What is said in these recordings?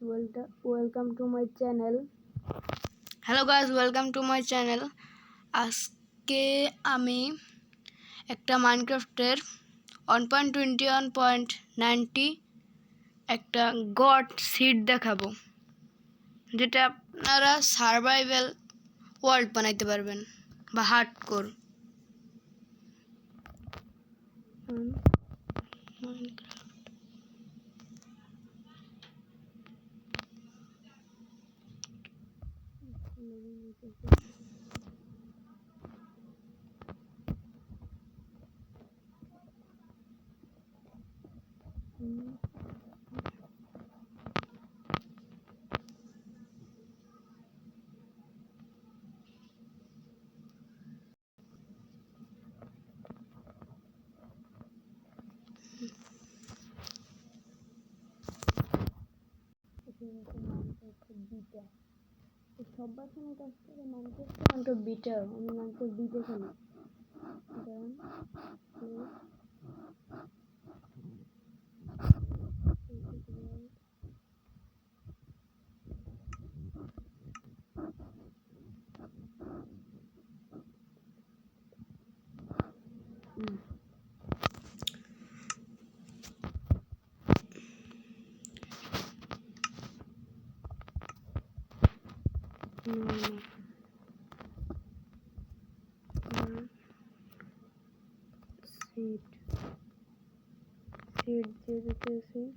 welcome to my channel. Hello guys, welcome to my channel. আজকে আমি একটা মাইনক্রাফটের 1.21.90 একটা গড সিড দেখাবো, যেটা আপনারা সার্ভাইভাল ওয়ার্ল্ড বানাইতে পারবেন বা হার্ডকোর। সব বাসনের কাছ থেকে মাইনক্রাফট বিটা, আমি মাইনক্রাফট বিটা খেলি। सीड दे देते हैं।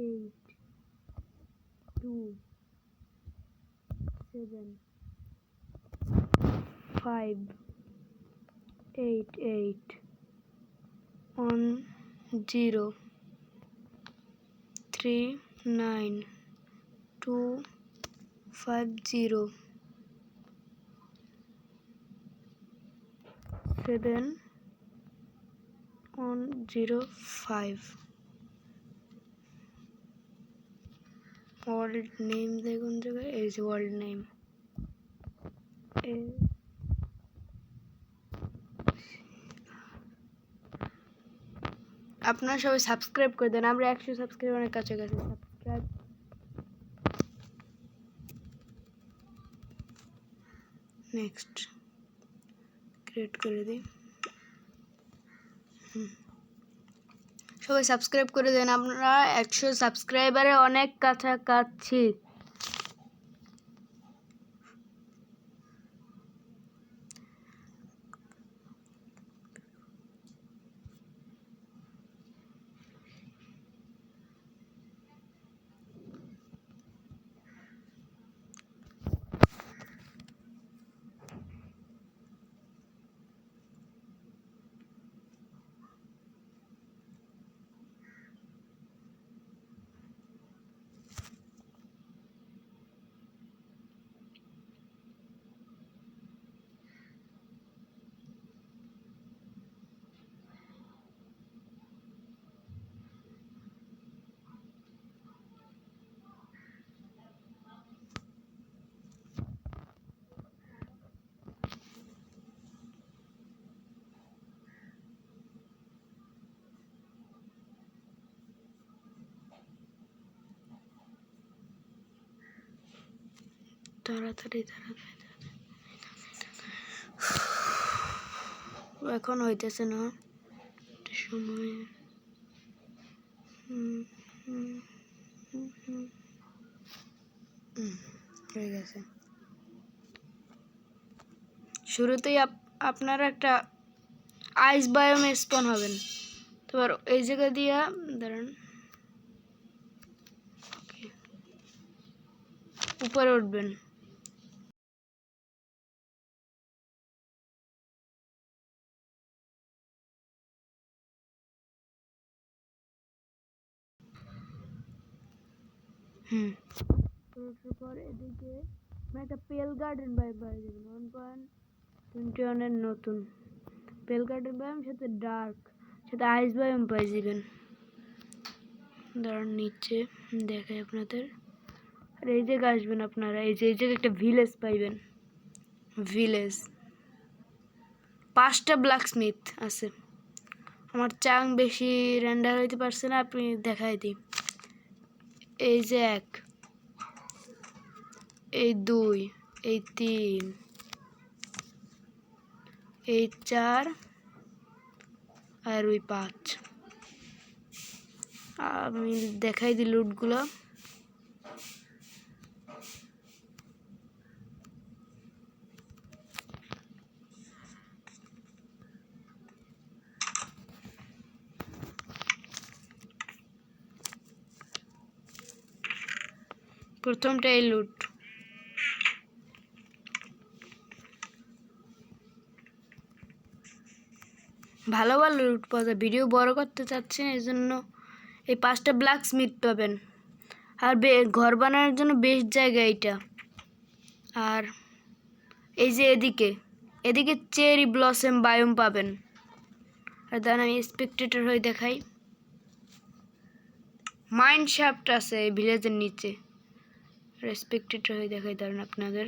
8 2 7 5 8 8 1 0 3 9 2 5 0 7 1 0 5 ওয়ার্ল্ড নেম দেখুন জায়গায় এই যে ওয়ার্ল্ড নেম। আপনারা সবাই সাবস্ক্রাইব করে দেন, আমরা 100 সাবস্ক্রাইবারের কাছাকাছি। সাবস্ক্রাইব নেক্সট ক্রিয়েট করে দিই। সবাই সাবস্ক্রাইব করে দেন, আমরা 100 সাবস্ক্রাইবারে অনেক কাছাকাছি। তাড়াতাড়ি এখন হইতেছে না সময়। হয়ে গেছে। শুরুতেই আপনারা একটা আইস বায়োমে স্পন হবেন। তারপর এই জায়গা দিয়া দাঁড়ান, উপরে উঠবেন। পর এদিকে একটা পেল গার্ডেন বাই পাই যাবেন। 1.21 এর নতুন পেল গার্ডেন বায়োম, সাথে ডার্ক, সাথে আইস বায়োম পাই যাবেন। দাঁড়ান নিচে দেখাই আপনাদের। আর এই জায়গায় আসবেন আপনারা, এই যে জায়গায় একটা ভিলেজ পাইবেন। ভিলেজ 5টা ব্ল্যাক স্মিথ আছে। আমার চাং বেশি রেন্ডার হইতে পারছে না, আপনি দেখাই দিই। এই যে 1, এই 2, এই 3, এই 4 আর ওই 5। আমি দেখাই দিই লুটগুলো। প্রথমটা এই লুট। ভালো ভালো লুট পাওয়া যায়, ভিডিও বড় করতে চাচ্ছি না, এই জন্য এই 5টা ব্ল্যাক স্মিথ পাবেন। আর ঘর বানানোর জন্য বেস্ট জায়গা এইটা। আর এই যে এদিকে চেরি ব্লসম বায়োম পাবেন। আর দাঁড়ান আমি স্পেকটেটর হয়ে দেখাই। মাইন্ড শাফট আছে এই ভিলেজের নিচে। স্পেকটেটর হয়ে দেখাই দাঁড়ান আপনাদের।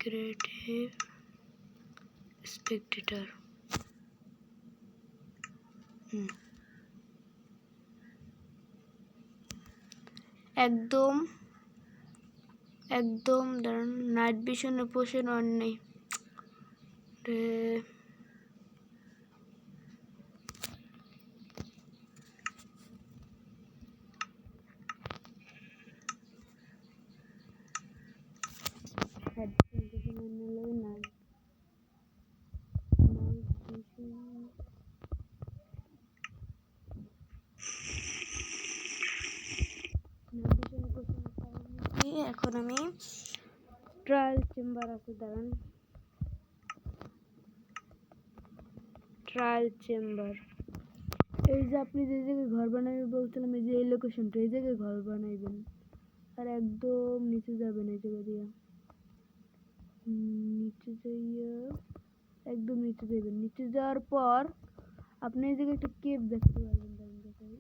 Creative Spectator. একদম দাঁড়ান, নাইট ভিশনে পোষণ অন নেই। এখন আমি ট্রায়াল চেম্বার আছে, দাঁড়ান। ট্রায়াল চেম্বার এই যে আপনি যে জায়গায় ঘর বানাবেন বলছিলাম, এই যে এই লোকেশনটা, এই জায়গায় ঘর বানাইবেন। আর একদম নিচে যাবেন এই জায়গা দিয়ে, নিচে যাইয়া একদম নিচে যাবেন। নিচে যাওয়ার পর আপনি এই জায়গায় একটা কেভ দেখতে পারবেন। দাঁড়ান দেখাই।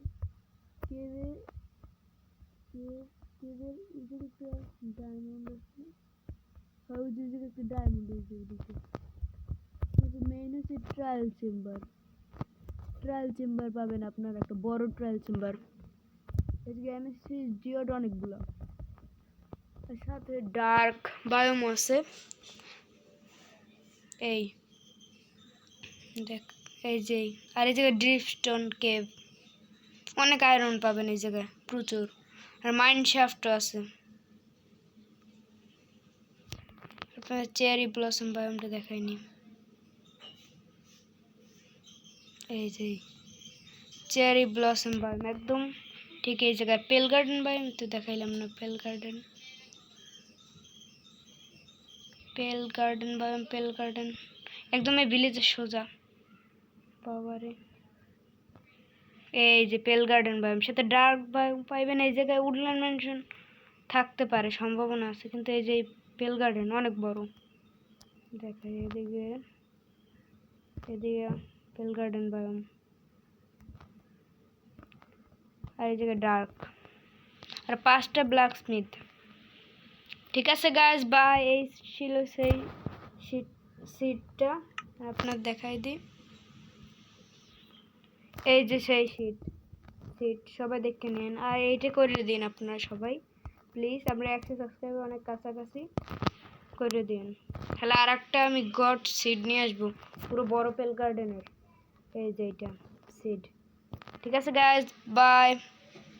কেভের এই জায়গায় একটা ডায়মন্ড আছে। আর ওই জায়গায় একটা ডায়মন্ড এই দিকে। মেইন হচ্ছে ট্রায়াল চেম্বার পাবেন আপনার, একটা বড় ট্রায়াল চেম্বার। এদিকে এমএসসি জিওড অনেকগুলো, আর সাথে ডার্ক বায়োম আছে। এই দেখ, এই যে আর এই জায়গায় ড্রিফস্টোন কেভ, অনেক আয়রন পাবেন এই জায়গায় প্রচুর। আর মাইন্ড শাফটও আছে। আপনার চেরি ব্লসম বায়োমটা দেখায়নি। এই যে চেরি ব্লসম বায়োম একদম ঠিক এই জায়গায়। পেল গার্ডেন বায়োম তো দেখাইলাম না। পেল গার্ডেন একদম এই ভিলেজের সোজা। বাবারে, এই যে পেল গার্ডেন বায়োম, সাথে ডার্ক বায়োম পাইবেন। এই জায়গায় উডল্যান্ড ম্যানশন থাকতে পারে, সম্ভাবনা আছে, কিন্তু এই যে পেল গার্ডেন অনেক বড়। দেখাই এদিকে পেল গার্ডেন বায়োম। আর এই জায়গায় ডার্ক। আর 5টা ব্ল্যাক স্মিথ। ঠিক আছে গাইস, বাই। এই ছিল সেই সিটটা, আপনার দেখাই দিই। এই যে সেই সিট সবাই দেখে নিন। আর এইটা করে দিন আপনারা সবাই প্লিজ। আমরা 100 সাবস্ক্রাইবার অনেক কাছাকাছি, করে দিন। তাহলে আর একটা আমি গড সিড নিয়ে আসবো, পুরো বড় পেল গার্ডেনের। এই যে এটা সিড। ঠিক আছে গাইস, বাই।